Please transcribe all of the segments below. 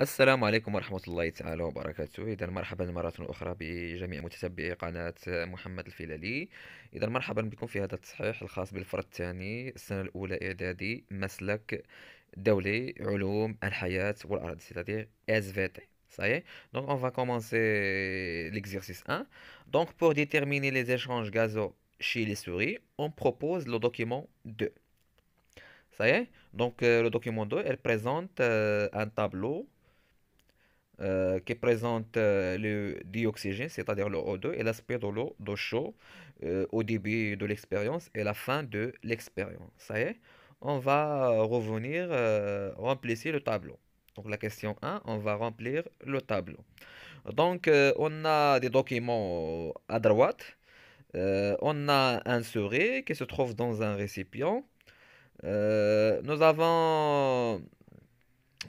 السلام عليكم ورحمة الله تعالى وبركاته. إذا مرحبا مرة أخرى بجميع متتبعي قناة محمد الفيلالي. إذا مرحبا بكم في هذا التصحيح الخاص بالفرد الثاني السنة الأولى إعدادي مسلك دولي علوم الحياة والأرض c'est-à-dire SVT. Ça y est, donc on va commencer l'exercice 1. Donc pour déterminer les échanges gazeux chez les souris, on propose le document 2. Ça y est, donc le document 2, elle présente un tableau qui présente le dioxygène, c'est-à-dire le O2, et l'aspect de l'eau, d'eau chaud au début de l'expérience et la fin de l'expérience. Ça y est, on va revenir remplir le tableau. Donc la question 1, on va remplir le tableau. Donc on a des documents à droite. On a un souris qui se trouve dans un récipient. Nous avons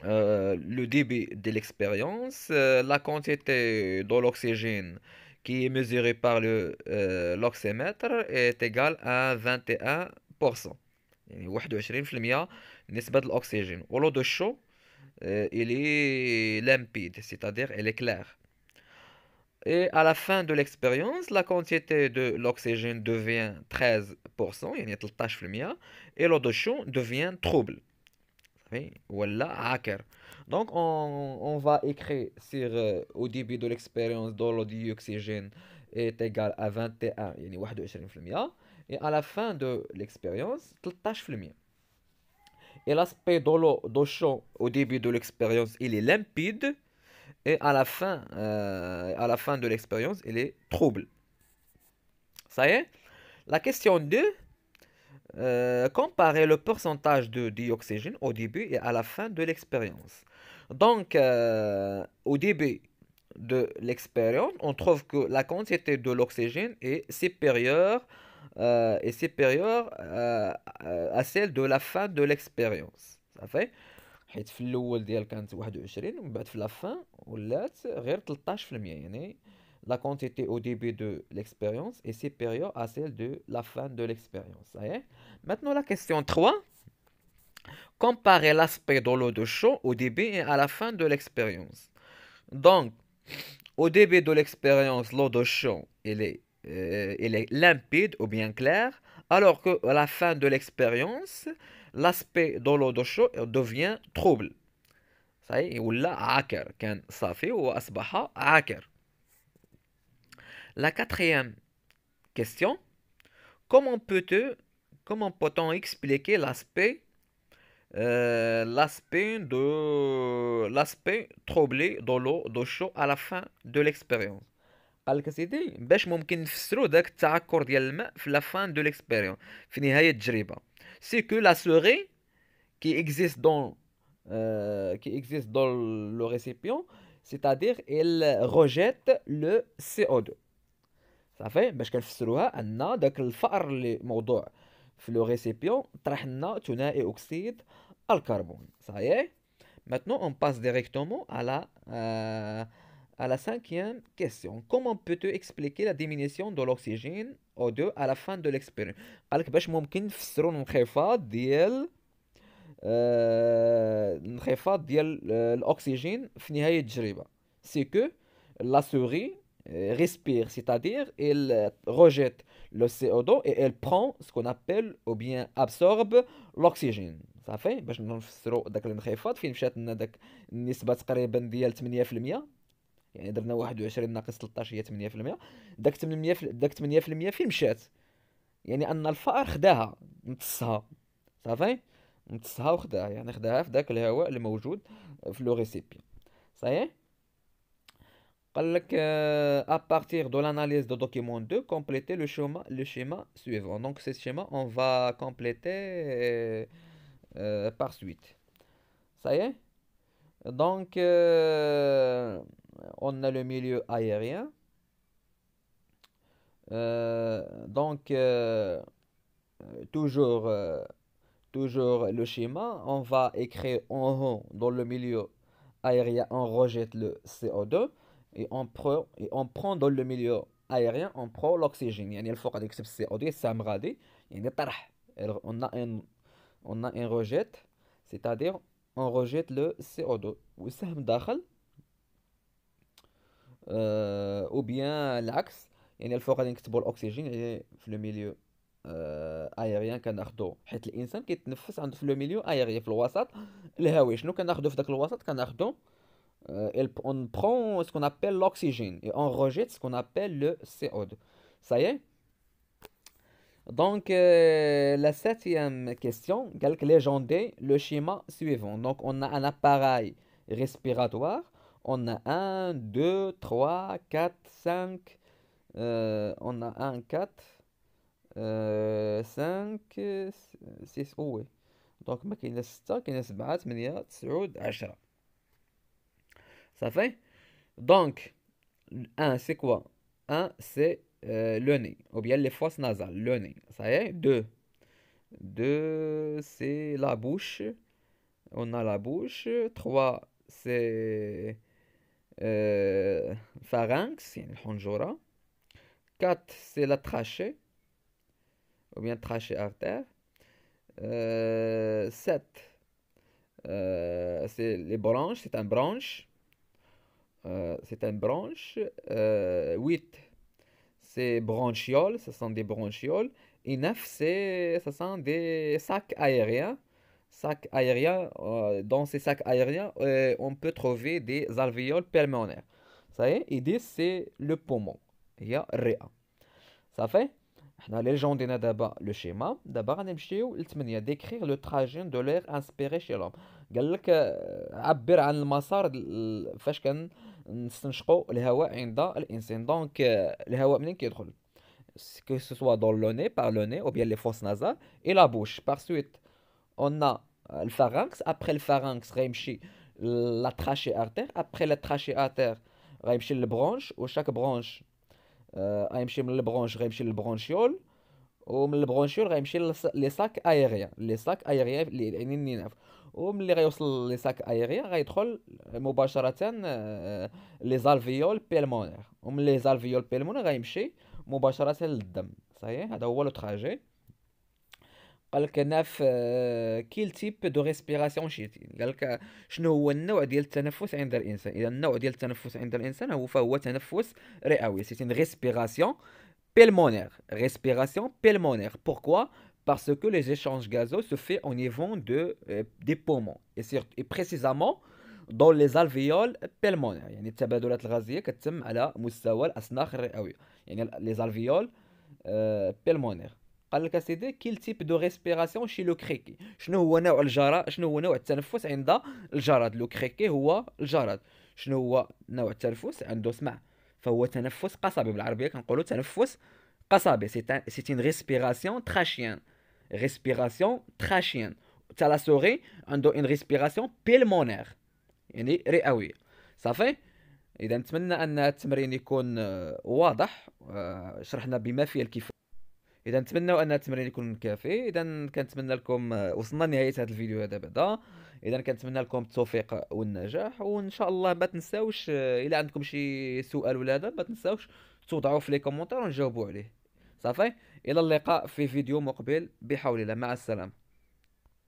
le débit de l'expérience, la quantité de l'oxygène qui est mesurée par l'oxymètre est égale à 21%. يعني 21% نسبة الأكسجين. L'eau de chaud, il est limpide, c'est-à-dire elle est claire. Et à la fin de l'expérience, la quantité de l'oxygène devient 13%, يعني 13%, et l'eau de chaud devient trouble. Oui, voilà, hacker. Donc, on va écrire sur au début de l'expérience dans l'eau d'oxygène est égal à 21 يعني 21%, et à la fin de l'expérience 13%. Et l'aspect de l'eau d'eau chaud au début de l'expérience il est limpide, et à la fin de l'expérience il est trouble. Ça y est, la question 2. Comparer le pourcentage de dioxygène au début et à la fin de l'expérience. Donc, au début de l'expérience, on trouve que la quantité de l'oxygène est supérieure à celle de la fin de l'expérience. Ça fait حيت في الاول ديال كانت 21 ومن بعد في لا فان ولات غير 13%. يعني la quantité au début de l'expérience est supérieure à celle de la fin de l'expérience. Ça y est. Maintenant la question 3. Comparer l'aspect de l'eau de chaud au début et à la fin de l'expérience. Donc, au début de l'expérience, l'eau de chaud elle est limpide ou bien claire, alors que à la fin de l'expérience, l'aspect de l'eau de chaud devient trouble. Ça y est, ولا عاكر كان صافي وأصبح عاكر. La quatrième question, comment peut-on comment peut-on expliquer l'aspect troublé de l'eau de chaud à la fin de l'expérience. قال لك سيدي باش ممكن نفسروا داك التعكر ديال الماء في لا فان دو ليكسبيريونس في نهايه التجربه. سي كو لا سوغي qui existe dans le récipient, c'est-à-dire elle rejette le CO2. صافي باش كنفسروها ان داك الفأر اللي موضوع في لو ريسيبيون طرح لنا ثنائي اكسيد الكربون. صايي. Maintenant on passe directement à la cinquième question. Comment peux-tu expliquer la diminution de l'oxygène O2 à la fin de l'expérience? قالك باش ممكن نفسروا الانخفاض ديال الاكسجين في نهاية التجربة. C'est que la souris respire, c'est-à-dire elle rejette le CO2 et elle prend ce qu'on appelle ou bien absorbe l'oxygène. صافي باش نفسروا داك الانخفاض فين مشات لنا داك النسبة تقريبا ديال 8%. يعني درنا 21 ناقص 13 هي 8%. داك 8% داك 8% فين مشات؟ يعني ان الفأر خداها امتصها. صافي امتصها وخداها، يعني خداها في داك الهواء اللي موجود في لو ريسيبيون. صحيح. قال لك à partir de l'analyse de document 2 compléter le schéma suivant. Donc ce schéma on va compléter par suite. Ça y est. Donc on a le milieu aérien. Donc toujours toujours le schéma, on va écrire en haut dans le milieu aérien, on rejette le CO2 et on prend dans le milieu aérien, on prend l'oxygène. يعني الفوق غادي يكتب CO2 السهم غادي يعني طرح. on a un rejette, c'est-à-dire on rejette le CO2 والسهم داخل. او بيان العكس، يعني الفوق غادي نكتبوا الاكسجين، يعني في لو ميليو ايريان كناخدو، حيت الانسان كيتنفس عنده في لو ميليو ايريان في الوسط الهوي. شنو كناخدو في داك الوسط؟ كناخدو on prend ce qu'on appelle l'oxygène et on rejette ce qu'on appelle le CO2. Ça y est. Donc, la septième question, légender le schéma suivant. Donc, on a un appareil respiratoire. On a un, 2, 3, 4, 5. On a un, 4, 5, 6. Oh, oui. Donc, ما كاينه 6 كاينه 7 8 9 10. Ça fait? Donc, un, c'est quoi? Un, c'est le nez, ou bien les fosses nasales, le nez. Ça y est? Deux. Deux, c'est la bouche. On a la bouche. Trois, c'est pharynx, يعني الحنجرة. Quatre, c'est la trachée, ou bien trachée artère. Sept, c'est les branches, c'est un branche. C'est un branche. 8, c'est bronchioles, ce sont des bronchioles. Et 9, ce sont des sacs aériens. Sacs aériens, dans ces sacs aériens, on peut trouver des alvéoles pulmonaires. Ça y est, et 10, c'est le poumon. Il y a الرئة. Ça fait? احنا لي جون دينا دابا لو شيما. دابا غنمشيو ل8 décrire le trajet de l'air inspiré chez l'homme. قال لك عبر عن المسار فاش كنستنشقوا الهواء عند الانسان. دونك الهواء منين كيدخل؟ que ce soit dans le nez, par le nez, ou bien les fosses nasales, et la bouche. Par suite, on a le pharynx. Après le pharynx, غيمشي la trachée artère. Après la trachée artère, غيمشي le ou chaque branche غيمشي من البرونش غيمشي للبرونشيول، ومن البرونشيول غيمشي لي ساك ايريان، لي ساك ايريان يعني النيناف. وملي غيوصل لي ساك ايريان غيدخل مباشرة لي زالفيول بيلمونير، ومن لي زالفيول بيلمونير غيمشي مباشرة للدم. صحيح، هذا هو لو تراجي. قالك ناف كيل تيب دو ريسبيراسيون شيتي. قالك شنو هو النوع ديال التنفس عند الانسان؟ اذا النوع ديال التنفس عند الانسان فهو تنفس رئوي. سي une respiration pulmonaire. Respiration pulmonaire. Pourquoi? Parce que les échanges gazeux se fait au niveau des poumons et précisément dans les alvéoles pulmonaires. يعني التبادلات الغازية كتتم على مستوى الأسناخ الرئوية، يعني les alvéoles pulmonaires. قال لك اسيدي كيل تيب دو ريسبيراسيون شي لو كريكي. شنو هو نوع الجراد؟ شنو هو نوع التنفس عند الجراد؟ لو كريكي هو الجراد. شنو هو نوع التنفس عنده؟ سمع، فهو تنفس قصبي، بالعربيه كنقولوا تنفس قصبي. سي ان ريسبيراسيون تراشيان. ريسبيراسيون تراشيان. تالا عنده ان ريسبيراسيون بيلمونير، يعني رئويه. صافي. اذا نتمنى ان التمرين يكون واضح، شرحنا بما فيه الكفايه. اذا نتمنوا ان التمرين يكون كافي. اذا كنتمنى لكم وصلنا لنهايه هذا الفيديو هذا بعدا. اذا كنتمنى لكم التوفيق والنجاح، وان شاء الله ما تنساوش الا عندكم شي سؤال ولا هذا ما تنساوش توضعوه في لي كومونتير ونجاوبوا عليه. صافي، الى اللقاء في فيديو مقبل بحول الله. مع السلامه.